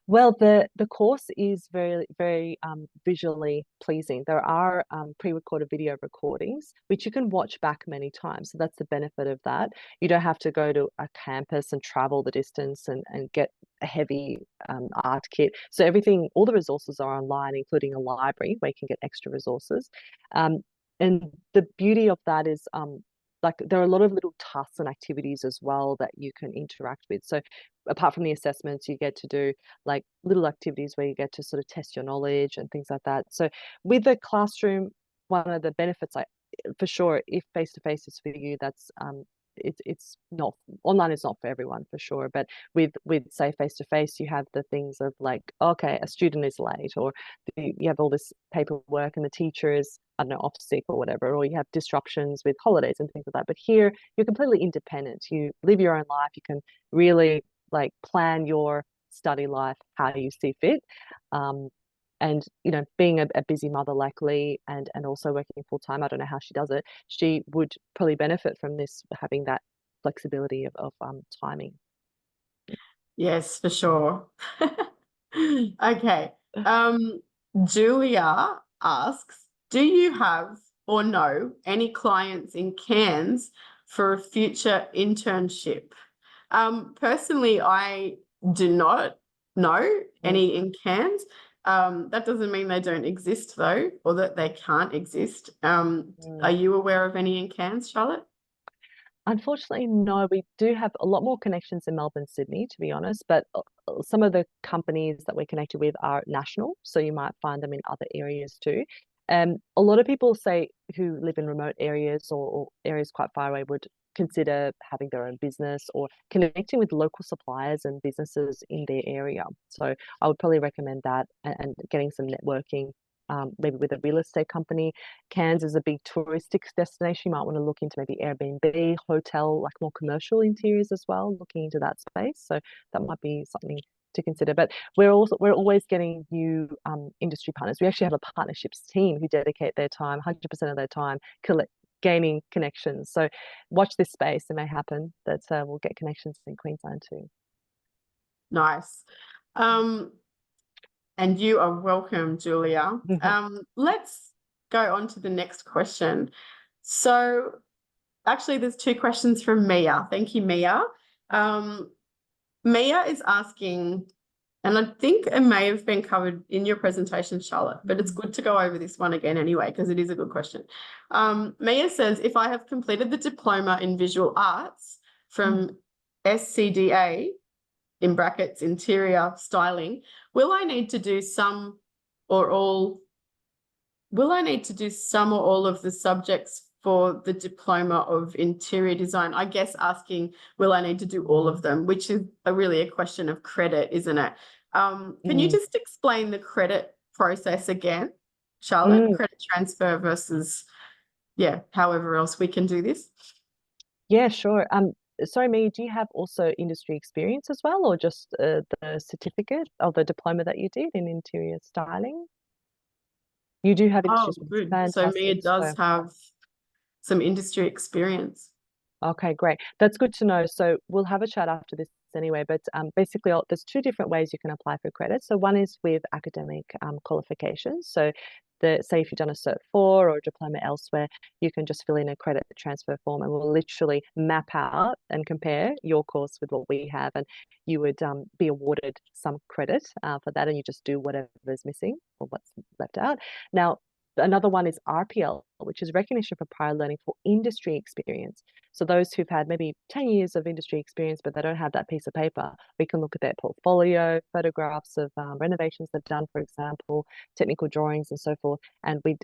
Well, the course is very visually pleasing. There are pre-recorded video recordings which you can watch back many times. So that's the benefit of that. You don't have to go to a campus and travel the distance and get a heavy art kit. So everything, all the resources are online, including a library where you can get extra resources. Um, and the beauty of that is like there are a lot of little tasks and activities as well that you can interact with. So apart from the assessments, you get to do like little activities where you get to sort of test your knowledge and things like that. So with the classroom, one of the benefits, I for sure, if face to face is for you, that's it's not online is not for everyone for sure. But with say face to face, you have the things of like, okay, a student is late, or you have all this paperwork and the teacher is, I don't know, off sick or whatever, or you have disruptions with holidays and things like that. But here you're completely independent. You live your own life. You can really like plan your study life how you see fit. Um, and being a busy mother like Lee and also working full time, I don't know how she does it. She would probably benefit from this, having that flexibility of timing. Yes, for sure. Okay. Julia asks, do you have or know any clients in Cairns for a future internship? Personally, I do not know Mm, any in Cairns. That doesn't mean they don't exist though, or that they can't exist. Are mm. you aware of any in Cairns, Charlotte? Unfortunately, no. We do have a lot more connections in Melbourne, Sydney, to be honest, but some of the companies that we're connected with are national, so you might find them in other areas too. A lot of people say who live in remote areas or areas quite far away would consider having their own business or connecting with local suppliers and businesses in their area. So I would probably recommend that, and getting some networking, maybe with a real estate company. Cairns is a big touristic destination. You might want to look into maybe Airbnb, hotel, like more commercial interiors as well, looking into that space. So that might be something to consider. But we're always getting new industry partners. We actually have a partnerships team who dedicate their time, 100% of their time, gaining connections. So watch this space. It may happen that we'll get connections in Queensland too. Nice. And you are welcome, Julia. Let's go on to the next question. So actually, there's two questions from Mia. Thank you, Mia. Mia is asking, and I think it may have been covered in your presentation, Charlotte, but it's good to go over this one again anyway, because it is a good question. Mia says, if I have completed the diploma in visual arts from SCDA, in brackets, interior styling, will I need to do some or all of the subjects for the diploma of interior design? I guess asking, will I need to do all of them, which is really a question of credit, isn't it? Can you just explain the credit process again, Charlotte? Mm. Credit transfer versus, yeah, however else we can do this. Yeah, sure. sorry, me, do you have also industry experience as well, or just the certificate or the diploma that you did in interior styling? You do have industry Oh, experience. good. So Mia Fantastic. does So, have some industry experience. okay, great. That's good to know. So we'll have a chat after this anyway. But basically, there's two different ways you can apply for credit. So one is with academic qualifications. So say if you've done a Cert 4 or a diploma elsewhere, you can just fill in a credit transfer form, and we'll literally map out and compare your course with what we have, and you would be awarded some credit for that, and you just do whatever is missing or what's left out. Now, another one is RPL, which is recognition for prior learning for industry experience. So those who've had maybe 10 years of industry experience, but they don't have that piece of paper, we can look at their portfolio, photographs of renovations they've done, for example, technical drawings and so forth, and we'd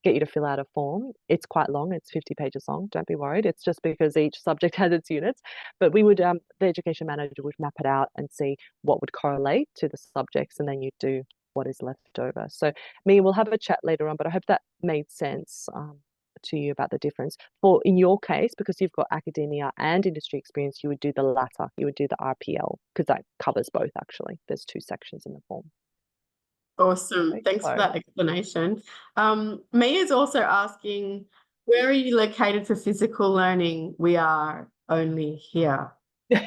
get you to fill out a form. It's quite long. It's 50 pages long. Don't be worried. It's just because each subject has its units. But we would, the education manager would map it out and see what would correlate to the subjects, and then you do what is left over. So me, we'll have a chat later on, but I hope that made sense to you about the difference. For in your case, because you've got academia and industry experience, you would do the latter. You would do the RPL because that covers both actually. There's two sections in the form. Awesome. Okay, Thanks for so that explanation. Mia's also asking, where are you located for physical learning? We are only here in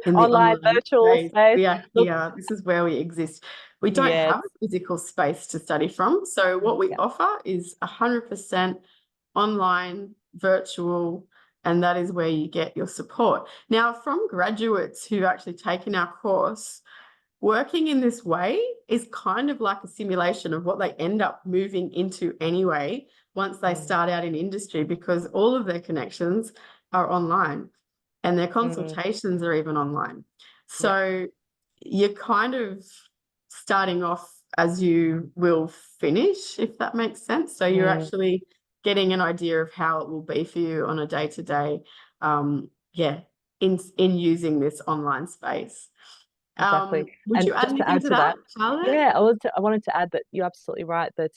the online online virtual space. space. We are Look, here. This is where we exist. We don't yes, have a physical space to study from. So what we yeah. offer is 100% online, virtual, and that is where you get your support. Now, from graduates who've actually taken our course, working in this way is kind of like a simulation of what they end up moving into anyway once they start out in industry, because all of their connections are online and their Mm, consultations are even online. yeah, So you're kind of starting off as you will finish, if that makes sense. So you're mm, actually getting an idea of how it will be for you on a day-to-day, yeah, in using this online space. exactly. Would And you add just to anything add to to that, that, Charlotte? yeah, I wanted to add that you're absolutely right that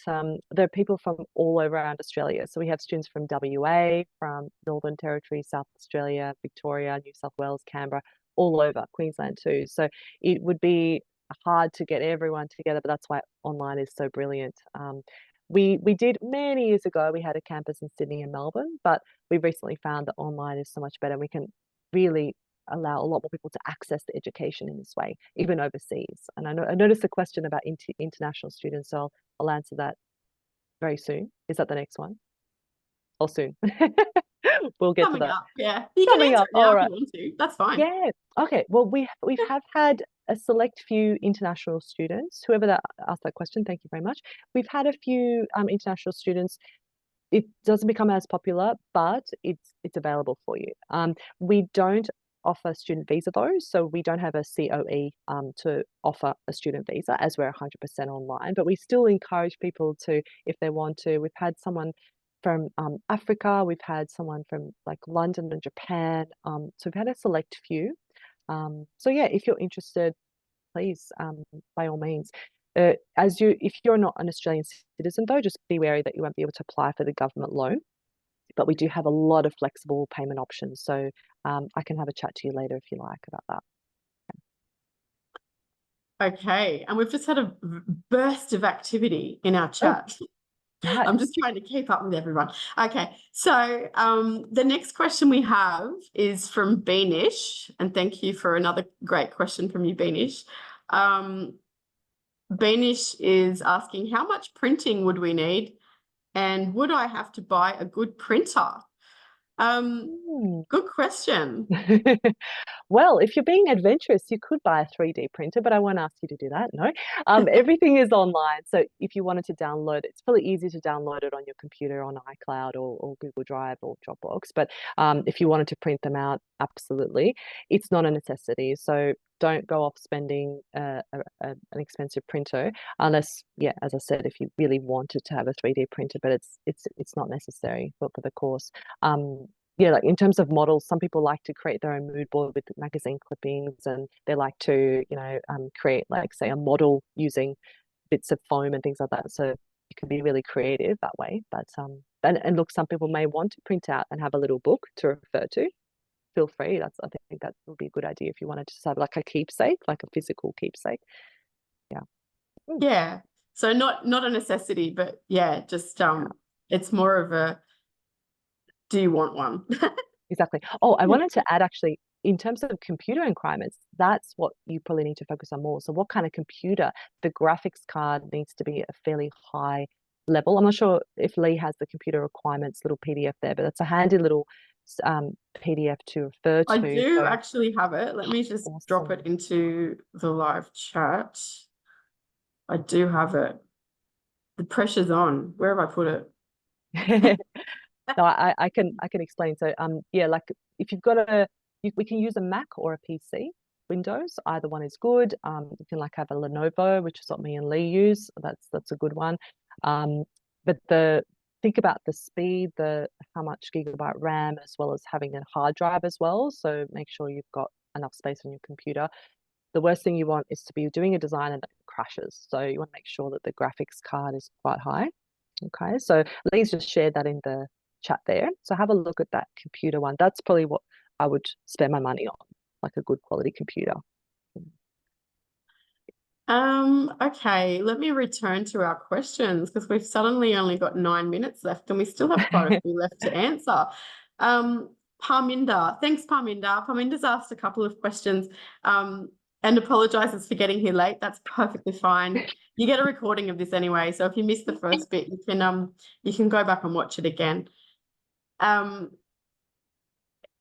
there are people from all over around Australia. So we have students from WA, from Northern Territory, South Australia, Victoria, New South Wales, Canberra, all over Queensland too. So it would be hard to get everyone together, but that's why online is so brilliant. We did many years ago, we had a campus in Sydney and Melbourne, but we've recently found that online is so much better. We can really allow a lot more people to access the education in this way, even overseas. And I noticed a question about international students, so I'll answer that very soon. Is that the next one? Or soon? We'll get to Coming that. up, yeah. You can Coming answer up. it now All if right. you want to. That's fine. Yeah. Okay. Well, we have had a select few international students. Whoever that asked that question, thank you very much. We've had a few international students. It doesn't become as popular, but it's available for you. We don't offer student visa though, so we don't have a COE to offer a student visa as we're 100% online. But we still encourage people to, if they want to. We've had someone from Africa, we've had someone from like London and Japan. So we've had a select few. So yeah, if you're interested, please, by all means. If you're not an Australian citizen, though, just be wary that you won't be able to apply for the government loan. But we do have a lot of flexible payment options, so I can have a chat to you later if you like about that. Okay. And we've just had a burst of activity in our Oh, chat. nice. I'm just trying to keep up with everyone. Okay. So the next question we have is from Beanish. And thank you for another great question from you, Beanish. Beanish is asking, how much printing would we need? And would I have to buy a good printer? Mm. Good question. Well, if you're being adventurous, you could buy a 3D printer, but I won't ask you to do that. No, everything is online. So if you wanted to download it, it's really easy to download it on your computer on iCloud or Google Drive or Dropbox. But if you wanted to print them out, absolutely, it's not a necessity. So don't go off spending an expensive printer unless, yeah, as I said, if you really wanted to have a 3D printer, but it's not necessary for the course. Yeah, like in terms of models, some people like to create their own mood board with magazine clippings, and they like to, create like say a model using bits of foam and things like that. So you can be really creative that way. But and look, some people may want to print out and have a little book to refer to feel free. I think that would be a good idea if you wanted to just have like a keepsake, like a physical keepsake. Yeah. Yeah. So not a necessity, but yeah, just it's more of a, do you want one? Exactly. Oh, I wanted to add actually, in terms of computer requirements, that's what you probably need to focus on more. So what kind of computer? The graphics card needs to be a fairly high level. I'm not sure if Lee has the computer requirements little PDF there, but it's a handy little PDF to refer I to. do So actually have it. Let me just drop it awesome. into the live chat. I do have it. The pressure's on. Where have I put it? No, I can explain. So yeah, like if you've got we can use a Mac or a PC, Windows. Either one is good. You can like have a Lenovo, which is what me and Lee use. That's a good one. But think about the speed, the how much gigabyte RAM, as well as having a hard drive as well. So make sure you've got enough space on your computer. The worst thing you want is to be doing a design and it crashes. So you want to make sure that the graphics card is quite high. Okay, so Lee's just shared that in the chat there. So have a look at that computer one. That's probably what I would spend my money on, like a good quality computer. Okay, let me return to our questions because we've suddenly only got 9 minutes left and we still have quite a few left to answer. Parminder, thanks, Parminder. Parminder's asked a couple of questions and apologizes for getting here late. That's perfectly fine. You get a recording of this anyway, so if you missed the first bit, you can go back and watch it again.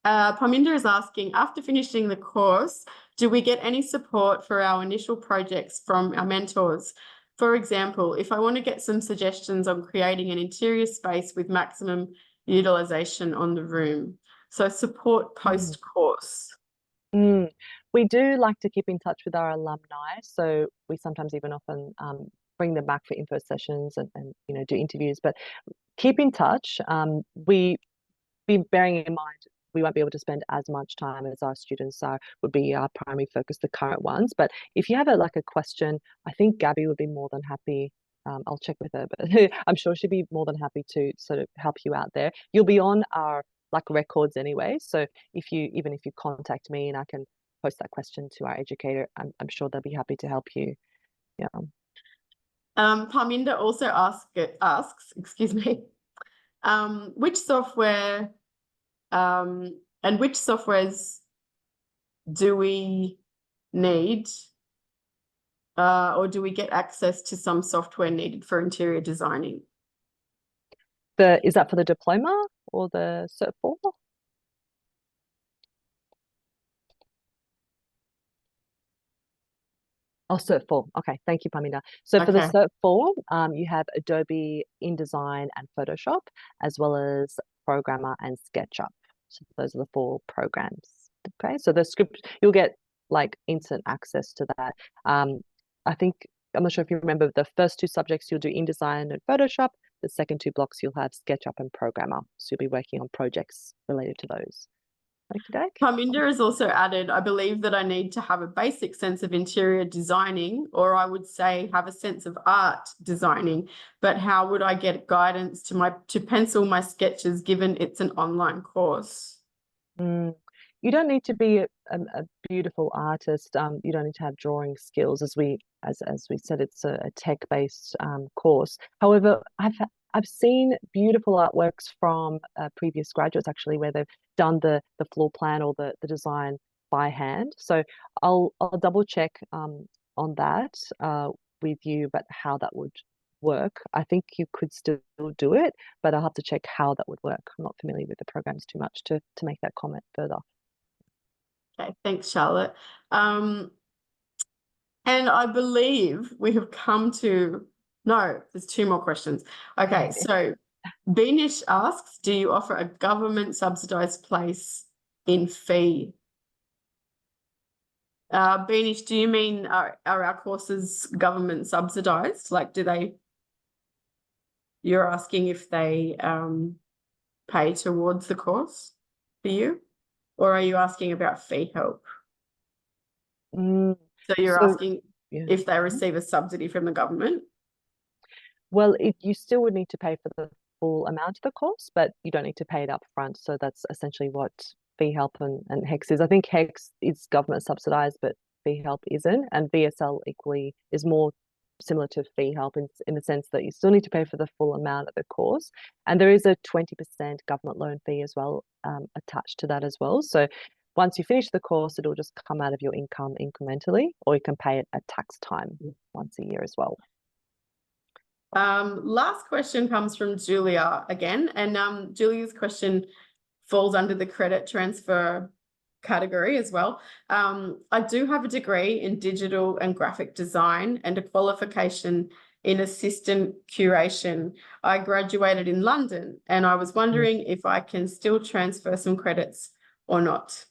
Parminder is asking, after finishing the course, do we get any support for our initial projects from our mentors? For example, if I want to get some suggestions on creating an interior space with maximum utilization on the room. So support post-course. We do like to keep in touch with our alumni. So we sometimes even often bring them back for info sessions and do interviews. But keep in touch. We be bearing in mind we won't be able to spend as much time as our students would be our primary focus, the current ones. But if you have a question, I think Gabby would be more than happy. I'll check with her, but I'm sure she'd be more than happy to sort of help you out there. You'll be on our records anyway. So even if you contact me and I can post that question to our educator, I'm sure they'll be happy to help you. Yeah. Parminder also asks, excuse me, which software and which softwares do we need or do we get access to some software needed for interior designing? Is that for the diploma or the Cert 4? Oh, Cert 4. Okay, thank you, Paminda. So for the Cert 4, you have Adobe InDesign and Photoshop, as well as Programmer and SketchUp. So those are the 4 programs. Okay, so the script, you'll get instant access to that. I think, I'm not sure if you remember, the first 2 subjects you'll do InDesign and Photoshop. The second 2 blocks you'll have SketchUp and Programmer. So you'll be working on projects related to those. Parminder has also added, I believe that I need to have a basic sense of interior designing, or I would say have a sense of art designing, but how would I get guidance to pencil my sketches given it's an online course? You don't need to be a beautiful artist. You don't need to have drawing skills, as we said, it's a tech-based course. However, I've seen beautiful artworks from previous graduates actually, where they've done the floor plan or the design by hand. So I'll double check on that with you, but how that would work. I think you could still do it, but I'll have to check how that would work. I'm not familiar with the programs too much to make that comment further. Okay, thanks, Charlotte. And I believe we have come to, no, there's 2 more questions. Okay, so Beanish asks, do you offer a government subsidized place in fee? Beanish, do you mean are our courses government subsidized? Like, you're asking if they pay towards the course for you? Or are you asking about fee help? So you're asking if they receive a subsidy from the government? Well, you still would need to pay for the full amount of the course, but you don't need to pay it up front. So that's essentially what fee help and HEX is. I think HEX is government subsidized, but fee help isn't, and VSL equally is more similar to fee help in the sense that you still need to pay for the full amount of the course, and there is a 20% government loan fee as well, attached to that as well. So once you finish the course, it'll just come out of your income incrementally, or you can pay it at tax time once a year as well. Last question comes from Julia again, and Julia's question falls under the credit transfer category as well. I do have a degree in digital and graphic design and a qualification in assistant curation. I graduated in London, and I was wondering if I can still transfer some credits or not.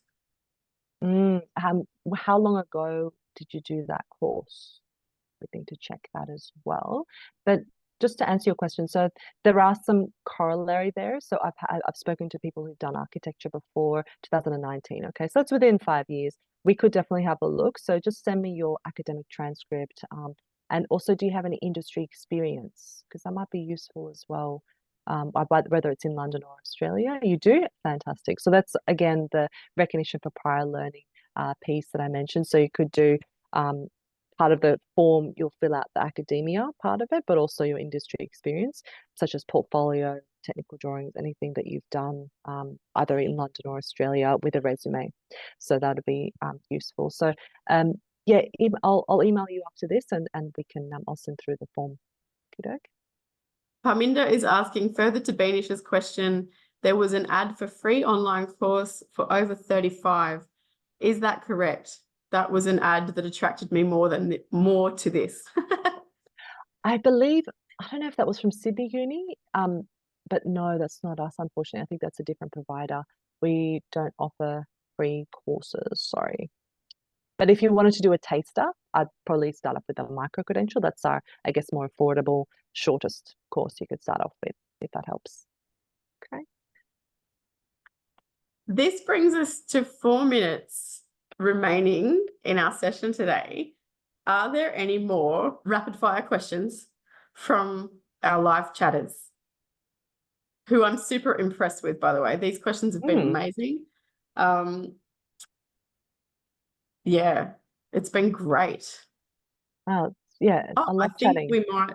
How long ago did you do that course? We need to check that as well. But just to answer your question, so there are some corollary there. So I've spoken to people who've done architecture before 2019. Okay, so that's within 5 years. We could definitely have a look. So just send me your academic transcript. And also, do you have any industry experience? Because that might be useful as well. Whether it's in London or Australia, you do? Fantastic. So that's, again, the recognition for prior learning piece that I mentioned. So you could do part of the form, you'll fill out the academia part of it, but also your industry experience, such as portfolio, technical drawings, anything that you've done either in London or Australia with a resume. So that'll be useful. So yeah, I'll email you after this, and we can I'll send through the form. Okay. Parminder is asking, further to Benish's question, there was an ad for free online course for over 35. Is that correct? That was an ad that attracted me more to this. I believe, I don't know if that was from Sydney Uni, but no, that's not us, unfortunately. I think that's a different provider. We don't offer free courses, sorry. But if you wanted to do a taster, I'd probably start off with a micro-credential. That's our, I guess, more affordable, shortest course you could start off with, if that helps. Okay. This brings us to 4 minutes remaining in our session today. Are there any more rapid fire questions from our live chatters, who I'm super impressed with, by the way? These questions have been amazing. Yeah, it's been great. Yeah, I love chatting. We might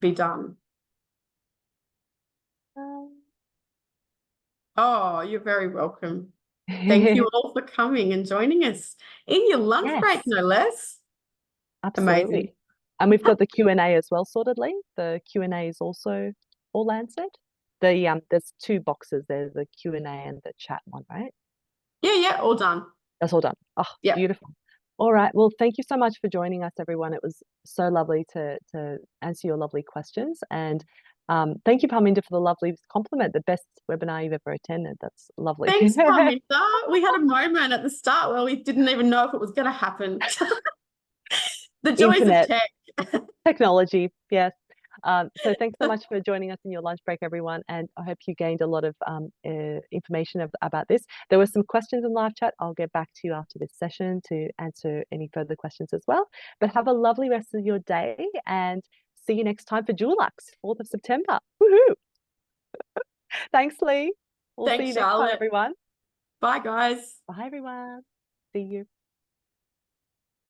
be done. Oh, you're very welcome. Thank you all for coming and joining us in your lunch break, no less. Absolutely. Amazing. And we've got the Q&A as well sorted, Lee. The Q&A is also all answered. There's 2 boxes. There's the Q&A and the chat one, right? Yeah, all done. That's all done. Oh, yeah. Beautiful. All right. Well, thank you so much for joining us, everyone. It was so lovely to answer your lovely questions. And thank you, Parminder, for the lovely compliment. The best webinar you've ever attended. That's lovely. Thanks, Parminder. We had a moment at the start where we didn't even know if it was going to happen. The joys Internet. of tech. Technology, yes. So thanks so much for joining us in your lunch break, everyone. And I hope you gained a lot of information about this. There were some questions in live chat. I'll get back to you after this session to answer any further questions as well. But have a lovely rest of your day, and see you next time for Dulux, 4th of September. Woohoo! Thanks, Lee. We'll see you next time, everyone. Bye, guys. Bye, everyone. See you.